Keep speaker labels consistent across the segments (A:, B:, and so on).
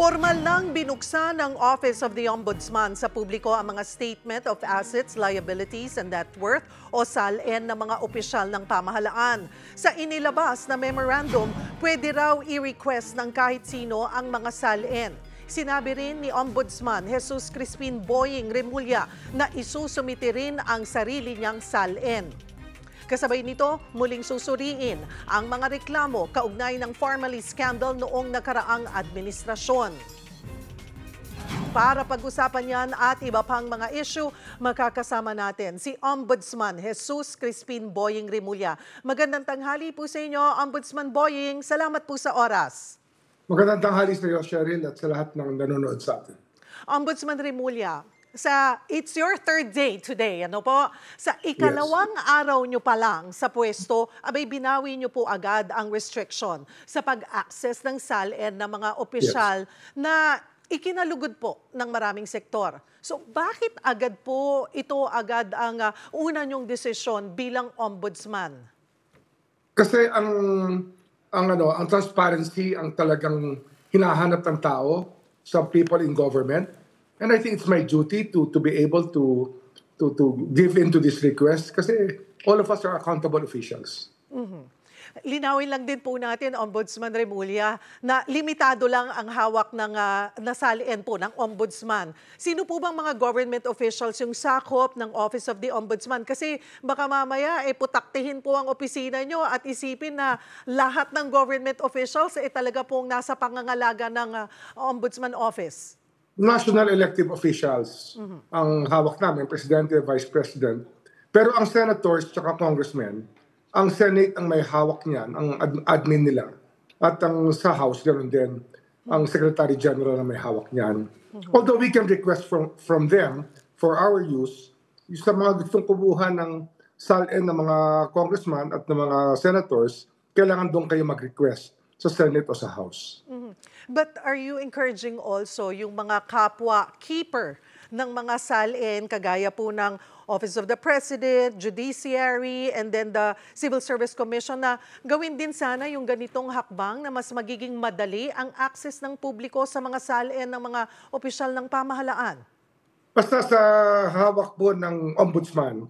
A: Formal nang binuksan ng Office of the Ombudsman sa publiko ang mga Statement of Assets, Liabilities and Net Worth o SALN ng mga opisyal ng pamahalaan. Sa inilabas na memorandum, pwede raw i-request ng kahit sino ang mga SALN. Sinabi rin ni Ombudsman Jesus Crispin Boying Remulla na isusumite rin ang sarili niyang SALN. Kasabay nito, muling susuriin ang mga reklamo kaugnay ng Pharmaly scandal noong nakaraang administrasyon. Para pag-usapan yan at iba pang mga issue, makakasama natin si Ombudsman Jesus Crispin Boying Remulla. Magandang tanghali po sa inyo, Ombudsman Boying. Salamat po sa oras.
B: Magandang tanghali sa iyo, Cheryl, at sa lahat ng nanonood sa atin.
A: Ombudsman Remulla, it's your third day today, ano po? Sa ikalawang araw nyo pa lang sa pwesto, abay binawi nyo po agad ang restriction sa pag-access ng SALN ng mga opisyal na ikinalugod po ng maraming sektor. So bakit agad po ito agad ang una nyong desisyon bilang ombudsman?
B: Kasi ang transparency ang talagang hinahanap ng tao sa people in government. And I think it's my duty to be able to give in to this request kasi all of us are accountable officials.
A: Linawin lang din po natin, Ombudsman Remulla, na limitado lang ang hawak ng SALN po ng Ombudsman. Sino po bang mga government officials yung sakop ng Office of the Ombudsman? Kasi baka mamaya putaktihin po ang opisina nyo at isipin na lahat ng government officials talaga pong nasa pangangalaga ng Ombudsman Office.
B: National elective officials ang hawak namin, Presidente, Vice President. Pero ang senators at congressmen, ang Senate ang may hawak niyan, ang admin nila. At ang sa House, ganoon din, ang Secretary General ang may hawak niyan. Although we can request from them for our use, sa mga gustong kumuha ng SALN ng mga congressman at ng mga senators, kailangan doon kayo mag-request sa Senate o sa House.
A: But are you encouraging also yung mga kapwa keeper ng mga SALN, kagaya po ng Office of the President, Judiciary, and then the Civil Service Commission na gawin din sana yung ganitong hakbang na mas magiging madali ang access ng publiko sa mga SALN ng mga opisyal ng pamahalaan?
B: Basta sa hawak po ng Ombudsman,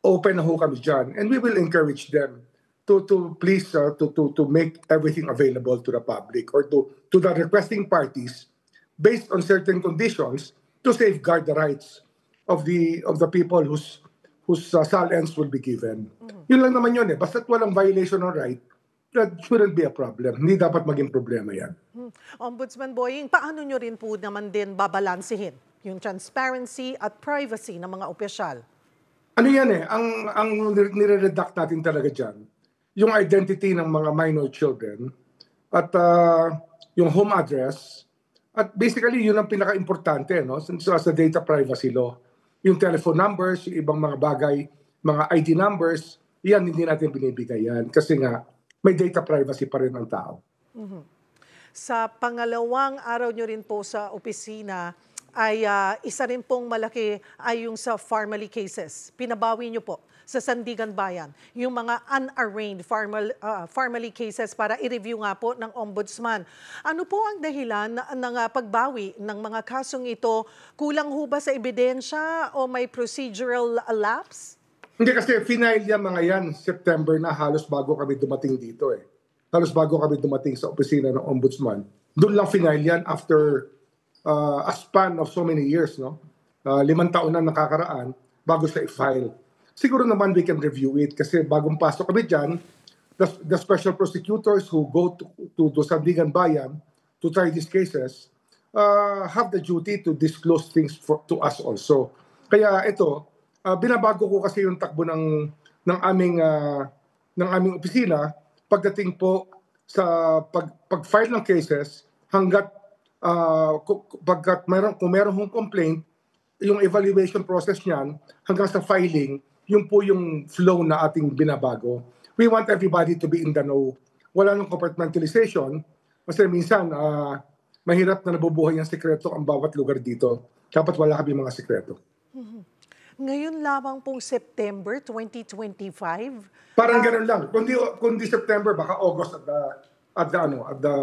B: open na ho kami dyan. And we will encourage them to please to make everything available to the public or to the requesting parties based on certain conditions to safeguard the rights of the people whose SALNs will be given. Yun lang naman yun Basta't walang violation of right, that shouldn't be a problem. Hindi dapat maging problema yan.
A: Ombudsman Boying, paano nyo rin po naman din babalansihin yung transparency at privacy ng mga opisyal?
B: Ano yan ang nire-redact natin talaga dyan, yung identity ng mga minor children at yung home address. At basically, yun ang pinaka-importante sa data privacy law. Yung telephone numbers, yung ibang mga bagay, mga ID numbers, yan hindi natin binibigay yan. Kasi nga, may data privacy pa rin ang tao.
A: Sa pangalawang araw nyo rin po sa opisina, ay isa rin pong malaki ay yung sa Pharmaly cases. Pinabawi nyo po sa Sandigan Bayan yung mga unarraigned Pharmaly cases para i-review nga po ng Ombudsman. Ano po ang dahilan ng pagbawi ng mga kasong ito? Kulang ho ba sa ebidensya o may procedural lapse?
B: Hindi, kasi final yan mga yan, September na, halos bago kami dumating dito Halos bago kami dumating sa opisina ng Ombudsman. Doon lang final yan after a span of so many years, 5 taon na nakakaraan bago siya i-file. Siguro naman we can review it kasi bagong pasok kami dyan, the special prosecutors who go to Sandigan Bayan to try these cases have the duty to disclose things to us also. Kaya ito, binabago ko kasi yung takbo ng aming opisina pagdating po sa pag-file ng cases hanggat kung meron complaint, yung evaluation process niyan hanggang sa filing, yun po yung flow na ating binabago. We want everybody to be in the know. Wala nang compartmentalization kasi minsan mahirap na nabubuhay ang sekreto ang bawat lugar dito. Dapat wala kami mga sekreto.
A: Ngayon lamang pong September 2025?
B: Parang ganun lang. Kundi September, baka August at the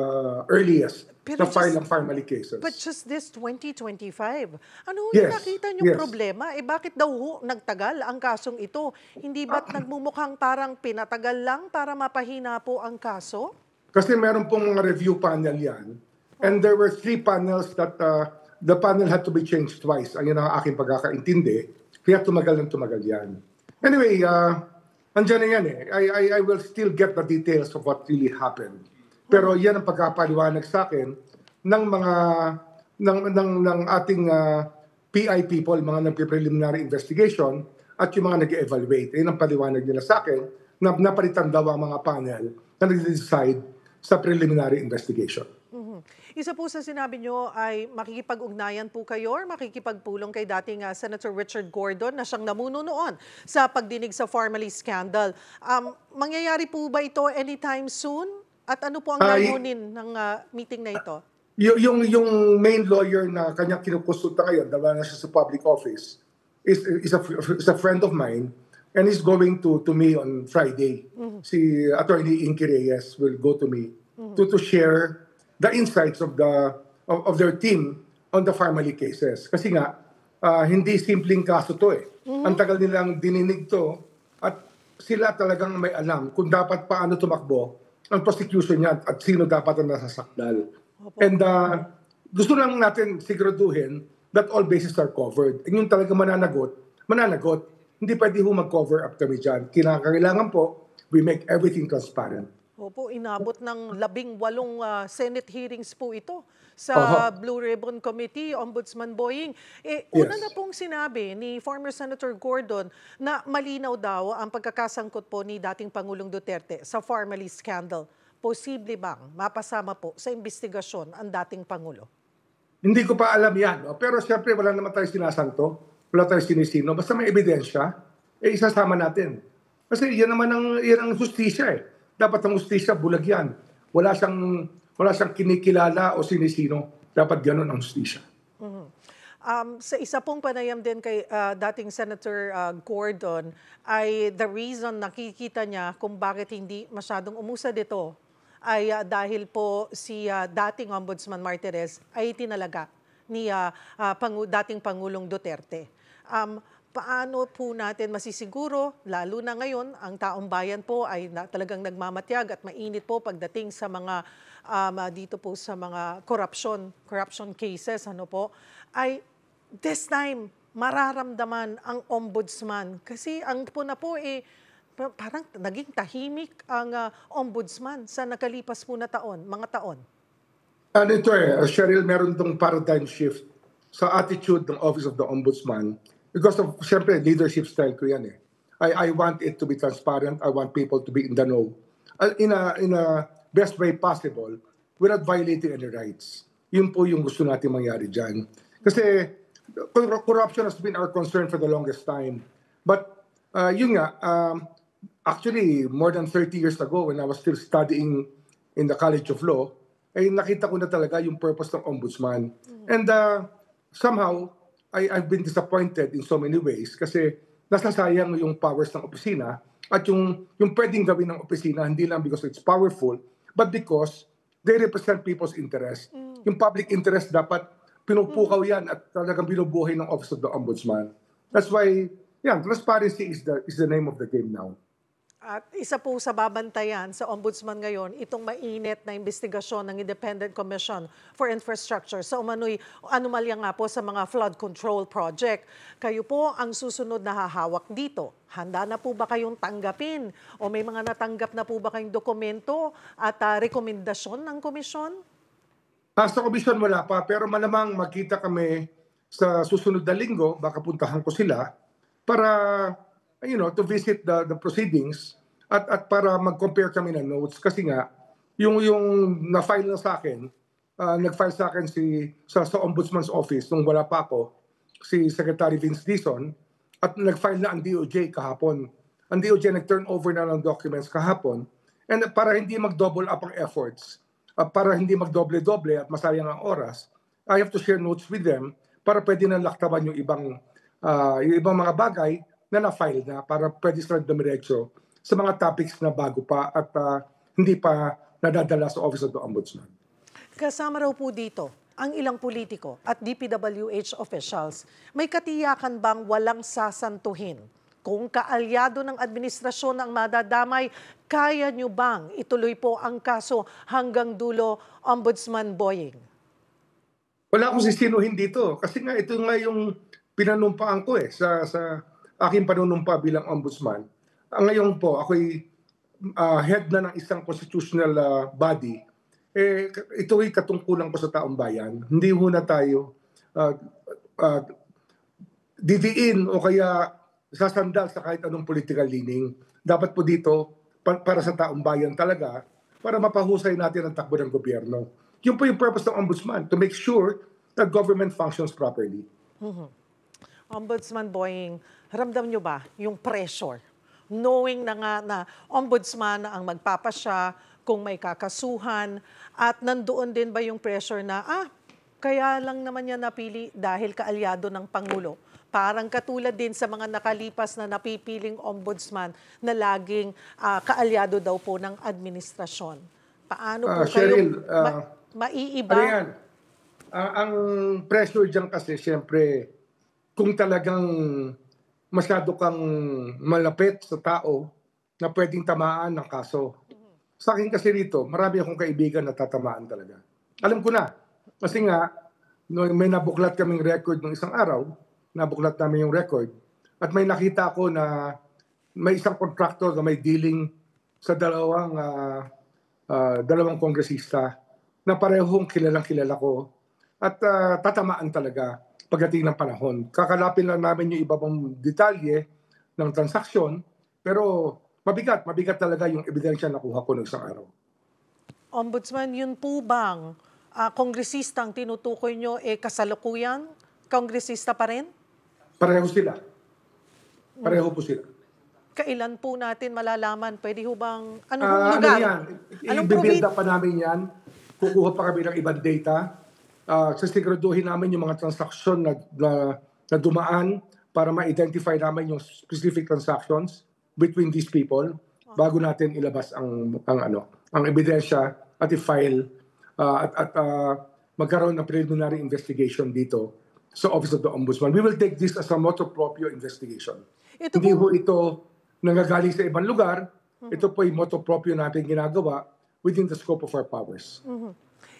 B: earliest
A: Pero
B: na file
A: just-
B: ng family cases.
A: But just this 2025, ano yung
B: Yes,
A: nakita niyong
B: yes.
A: problema? Bakit daw nagtagal ang kasong ito? Hindi ba't nagmumukhang parang pinatagal lang para mapahina po ang kaso?
B: Kasi meron pong mga review panel yan. And there were 3 panels that the panel had to be changed twice. Ayun ang aking pagkakaintindi. Kaya tumagal yan. Anyway, andyan na yan eh. I will still get the details of what really happened. Pero yan ang pagkapaliwanag sa akin ng mga ng ating PI people, mga nagpe-preliminary investigation at yung mga nag-evaluate. Yan ang paliwanag nila sa akin na napalitan daw ang mga panel na nag-decide sa preliminary investigation.
A: Isa po sa sinabi nyo ay makikipag-ugnayan po kayo or makikipagpulong kay dating Senator Richard Gordon na siyang namuno noon sa pagdinig sa Farmally Scandal. Mangyayari po ba ito anytime soon? At ano po ang layunin ng meeting na ito?
B: Yung main lawyer na kanyang kinukonsulta ngayon, dala na siya sa public office, is a friend of mine and is going to me on Friday. Si Attorney Inky Reyes will go to me to share the insights of their team on the family cases. Kasi nga, hindi simpleng kaso to eh. Ang tagal nilang dininig to at sila talagang may alam kung dapat paano tumakbo ang prosecution niya at sino dapat ang nasasakdal. And gusto lang natin siguraduhin that all bases are covered. And yung talaga mananagot. Hindi pwede mag-cover up kami dyan. Kailangan po, we make everything transparent.
A: Opo, inabot ng 18 Senate hearings po ito sa Blue Ribbon Committee, Ombudsman Boying. Una na pong sinabi ni former Senator Gordon na malinaw daw ang pagkakasangkot po ni dating Pangulong Duterte sa Farmally Scandal. Posible bang mapasama po sa investigasyon ang dating Pangulo?
B: Hindi ko pa alam yan. No? Pero siyempre wala naman tayo sinasanto, wala tayo sinisino. Basta may ebidensya, isasama natin. Kasi yan ang justisya eh. Dapat ang justisya, bulag yan. Wala siyang kinikilala o sinisino. Dapat ganun ang justisya.
A: Sa isa pong panayam din kay dating Senator Gordon ay the reason nakikita niya kung bakit hindi masyadong umusad ito ay dahil po si dating Ombudsman Martirez ay tinalaga ni dating Pangulong Duterte. Paano po natin masisiguro, lalo na ngayon, ang taong bayan po ay talagang nagmamatyag at mainit po pagdating sa mga dito po sa mga corruption cases, ay this time mararamdaman ang ombudsman kasi ang po parang naging tahimik ang ombudsman sa nakalipas po na mga taon.
B: Ano ito Cheryl, meron itong paradigm shift sa attitude ng Office of the Ombudsman because of, siyempre, leadership style ko yan eh. I want it to be transparent. I want people to be in the know. In a best way possible without violating any rights. Yun po yung gusto natin mangyari dyan. Kasi corruption has been our concern for the longest time. But yun nga, actually, more than 30 years ago when I was still studying in the College of Law, ay nakita ko na talaga yung purpose ng ombudsman. And somehow, I've been disappointed in so many ways kasi nasasayang yung powers ng opisina at yung pwedeng gawin ng opisina hindi lang because it's powerful but because they represent people's interest. Yung public interest dapat pinupukaw yan at talagang binubuhay ng Office of the Ombudsman. That's why, transparency is the name of the game now.
A: At isa po sa babantayan sa Ombudsman ngayon, itong mainit na investigasyon ng Independent Commission for Infrastructure sa umano'y anomalya nga po sa mga flood control project. Kayo po ang susunod na hahawak dito. Handa na po ba kayong tanggapin? O may mga natanggap na po ba kayong dokumento at rekomendasyon ng komisyon?
B: Sa komisyon wala pa, pero malamang magkita kami sa susunod na linggo, baka puntahan ko sila, para to visit the proceedings at para mag-compare kami ng notes kasi nga yung na-file na sa akin, nag-file sa akin sa Ombudsman's Office nung wala pa ako, si Secretary Vince Dizon at nag-file na ang DOJ kahapon. Ang DOJ nag-turn over na ng documents kahapon and para hindi mag-double up ang efforts, para hindi mag-doble-doble at masayang ang oras, I have to share notes with them para pwede na laktaban yung ibang mga bagay na na-file na para pwede sila dumiretso sa mga topics na bago pa at hindi pa nadadala sa Office of the Ombudsman.
A: Kasama raw po dito ang ilang politiko at DPWH officials. May katiyakan bang walang sasantuhin? Kung kaalyado ng administrasyon ang madadamay, kaya nyo bang ituloy po ang kaso hanggang dulo, Ombudsman Boying?
B: Wala akong sisinuhin dito kasi nga ito nga yung pinanumpaan ko sa aking panunumpa bilang ombudsman. Ngayon po, ako'y head na ng isang constitutional body. Ito ay katungkulan ko sa taong bayan. Hindi muna tayo didiin o kaya sasandal sa kahit anong political leaning. Dapat po dito, para sa taong bayan talaga, para mapahusay natin ang takbo ng gobyerno. Yun po yung purpose ng ombudsman, to make sure that government functions properly.
A: Ombudsman Boying, ramdam nyo ba yung pressure? Knowing na nga na ombudsman ang magpapasya kung may kakasuhan at nandoon din ba yung pressure na kaya lang naman niya napili dahil kaalyado ng Pangulo. Parang katulad din sa mga nakalipas na napipiling ombudsman na laging kaalyado daw po ng administrasyon. Paano po
B: Cheryl,
A: maiiba?
B: Ano yan? Ang pressure dyan kasi, siyempre, kung talagang masyado kang malapit sa tao na pwedeng tamaan ng kaso. Sa akin kasi dito, marami akong kaibigan na tatamaan talaga. Alam ko na. Kasi nga, may nabuklat kaming record ng isang araw, nabuklat namin yung record, at may nakita ko na may isang contractor na may dealing sa dalawang kongresista na parehong kilalang-kilala ko at tatamaan talaga pagdating ng panahon. Kakalapin lang namin yung iba pang detalye ng transaksyon, pero mabigat talaga yung ebidensya na nakuha ko ng isang araw.
A: Ombudsman, yun po bang kongresistang tinutukoy nyo kasalukuyan? Kongresista pa rin?
B: Pareho sila. Pareho po sila.
A: Kailan po natin malalaman? Pwede ho bang, anong lugar?
B: Ano yan? I-build up pa namin yan. Kukuha pa kami ng ibang data. Sisiguraduhin namin yung mga transaksyon na dumaan para ma-identify namin yung specific transactions between these people bago natin ilabas ang ebidensya at i-file at magkaroon ng preliminary investigation dito sa Office of the Ombudsman. We will take this as a motu proprio investigation. Hindi ho ito nanggagaling sa ibang lugar. Ito po yung motu proprio natin ginagawa within the scope of our powers.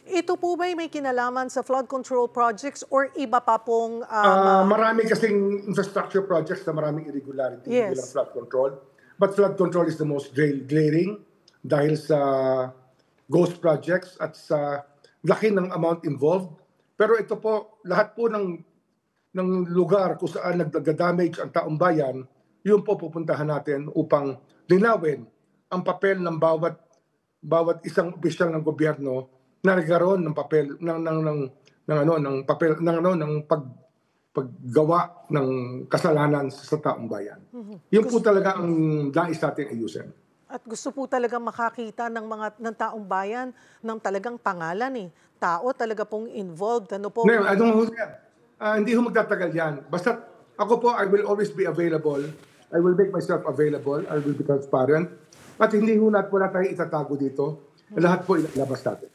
A: Ito po ba may kinalaman sa flood control projects or iba pa pong...
B: marami kasing infrastructure projects na maraming irregularity bilang flood control. But flood control is the most glaring dahil sa ghost projects at sa laki ng amount involved. Pero ito po, lahat po ng lugar kung saan nagdadamage ang taong bayan, yun po pupuntahan natin upang linawin ang papel ng bawat isang opisyal ng gobyerno na nagkaroon ng papel ng paggawa ng kasalanan sa taong bayan. Yun po talaga ang nais natin ayusin.
A: At gusto po talaga makakita ng taong bayan ng talagang pangalan tao talaga pong involved. Ano po?
B: No, hindi ho magtatagal yan. Basta ako po, I will always be available. I will make myself available. I will be transparent. At hindi ho wala tayong itatago dito. Lahat po ilalabas natin.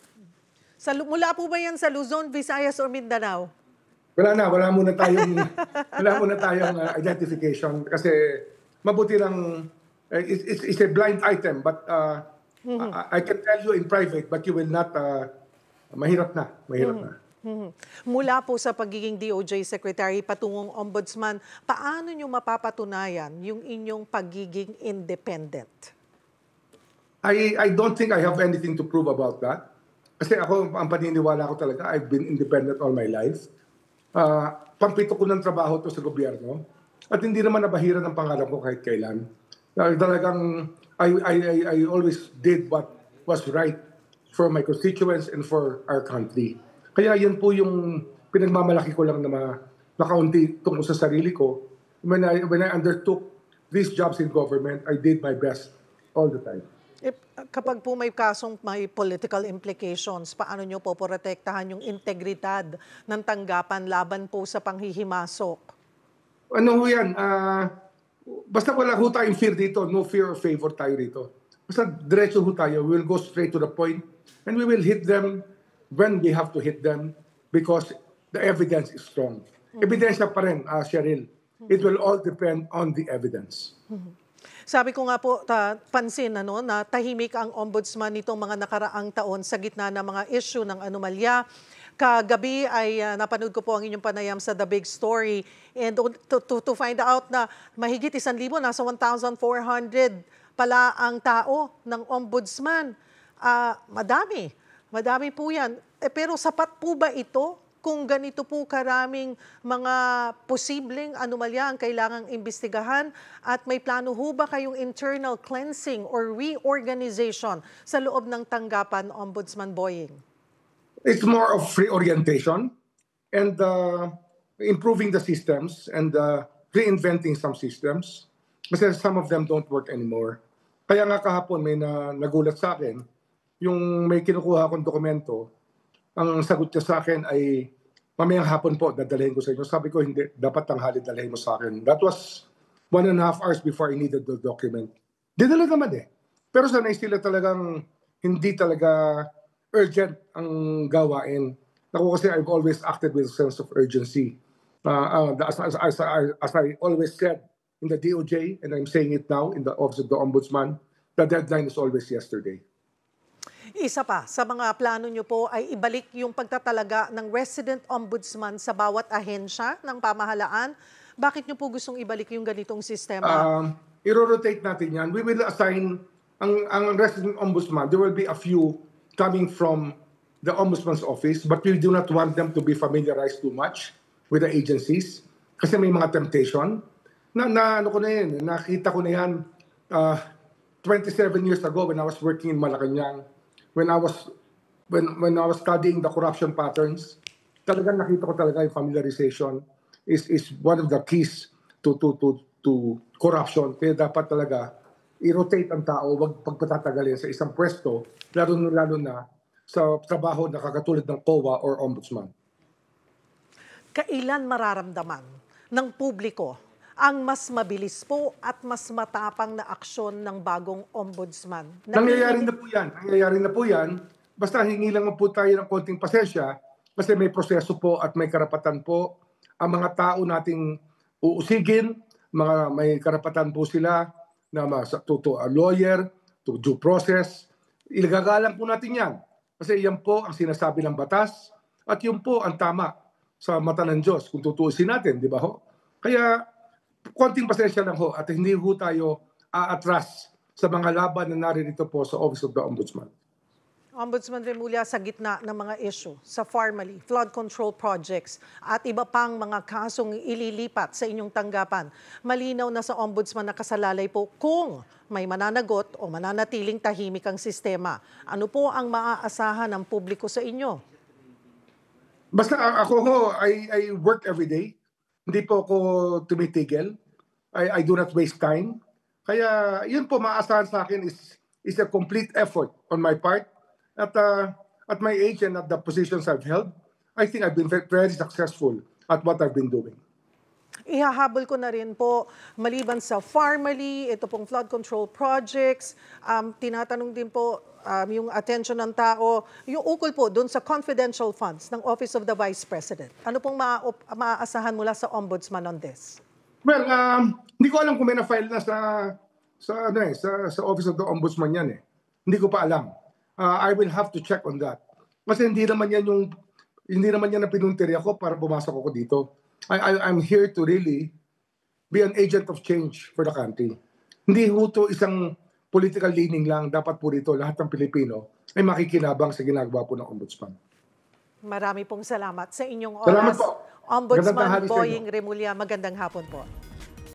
A: Mula po ba yan sa Luzon, Visayas, or Mindanao?
B: Wala muna tayong identification kasi mabuti lang it's a blind item but I can tell you in private but you will not mahirap na.
A: Mula po sa pagiging DOJ Secretary patungong Ombudsman, paano nyo mapapatunayan yung inyong pagiging independent?
B: I don't think I have anything to prove about that. Kasi ako, ang paniniwala ko talaga, I've been independent all my life. Pampito ko ng trabaho to sa gobyerno. At hindi naman nabahira ng pangalan ko kahit kailan. Talagang, I always did what was right for my constituents and for our country. Kaya yun po yung pinagmamalaki ko lang na makaunti tungkol sa sarili ko. When I undertook these jobs in government, I did my best all the time.
A: Kapag po may kasong may political implications, paano nyo po protektahan yung integridad ng tanggapan laban po sa panghihimasok?
B: Ano ho yan? Basta wala ho tayong fear dito. No fear or favor tayo dito. Basta diretso ho tayo. We will go straight to the point and we will hit them when we have to hit them because the evidence is strong. Ebidensya pa rin, Cheryl. It will all depend on the evidence.
A: Sabi ko nga po, pansin na tahimik ang ombudsman nitong mga nakaraang taon sa gitna ng mga issue ng anomalya. Kagabi ay napanood ko po ang inyong panayam sa The Big Story and to find out na mahigit 1,000, nasa 1,400 pala ang tao ng ombudsman. Madami po yan. Pero sapat po ba ito kung ganito po karaming mga posibleng anomalya ang kailangang imbestigahan at may plano ho ba kayong internal cleansing or reorganization sa loob ng tanggapan, Ombudsman Boying?
B: It's more of reorientation and improving the systems and reinventing some systems kasi some of them don't work anymore. Kaya nga kahapon may nagulat sa akin, yung may kinukuha akong dokumento, ang sagot niya sa akin ay, mamayang hapon po, dadalhin ko sa inyo. Sabi ko, hindi, dapat tanghali dalhin mo sa akin. That was 1.5 hours before I needed the document. Dinala naman eh. Pero sanay sila talagang hindi talaga urgent ang gawain. Ako kasi I've always acted with a sense of urgency. As I always said in the DOJ, and I'm saying it now in the Office of the Ombudsman, the deadline is always yesterday.
A: Isa pa, sa mga plano nyo po ay ibalik yung pagtatalaga ng resident ombudsman sa bawat ahensya ng pamahalaan. Bakit nyo po gustong ibalik yung ganitong sistema?
B: I-rotate natin yan. We will assign ang resident ombudsman. There will be a few coming from the ombudsman's office, but we do not want them to be familiarized too much with the agencies kasi may mga temptation. Nakita ko na yan 27 years ago when I was working in Malacanang. When I was studying the corruption patterns, talagang nakita ko talaga yung familiarization is one of the keys to corruption. Kaya dapat talaga i-rotate ang tao, wag pagpatatagalin sa isang pwesto, lalo na sa trabaho na kakatulad ng COA or ombudsman.
A: Kailan mararamdaman ng publiko ang mas mabilis po at mas matapang na aksyon ng bagong ombudsman?
B: Nangyayari na po yan. Basta hingi lang po tayo ng konting pasensya kasi may proseso po at may karapatan po ang mga tao nating uusigin. May karapatan po sila na to a lawyer, to due process. Ilagagalang po natin yan. Kasi yan po ang sinasabi ng batas at yun po ang tama sa mata ng Diyos kung tutuusin natin, di ba ho? Kaya konting pasensya lang ho at hindi ho tayo aatras sa mga laban na naririto po sa Office of the Ombudsman.
A: Ombudsman Remulla, sa gitna ng mga issue sa Farmally, flood control projects at iba pang mga kasong ililipat sa inyong tanggapan, malinaw na sa Ombudsman na kasalalay po kung may mananagot o mananatiling tahimik ang sistema. Ano po ang maaasahan ng publiko sa inyo?
B: Basta ako ho, I work every day. Hindi po ako tumitigil. I do not waste time. Kaya yun po, maasahan sa akin is a complete effort on my part. At my age and at the positions I've held, I think I've been very successful at what I've been doing.
A: Ihahabol ko na rin po, maliban sa Farmally, ito pong flood control projects, tinatanong din po yung attention ng tao, yung ukol po doon sa confidential funds ng Office of the Vice President. Ano pong maaasahan mula sa Ombudsman on this?
B: Well, hindi ko alam kung may na-file na sa Office of the Ombudsman yan eh. Hindi ko pa alam. I will have to check on that. Kasi hindi naman yan na pinuntiri ako para pumasok ako dito. I'm here to really be an agent of change for the country. Hindi ho to isang political leaning lang. Dapat po rito lahat ng Pilipino ay makikinabang sa ginagawa po ng Ombudsman.
A: Marami pong salamat sa inyong oras.
B: Salamat po.
A: Ombudsman Boying Remulla, magandang hapon po.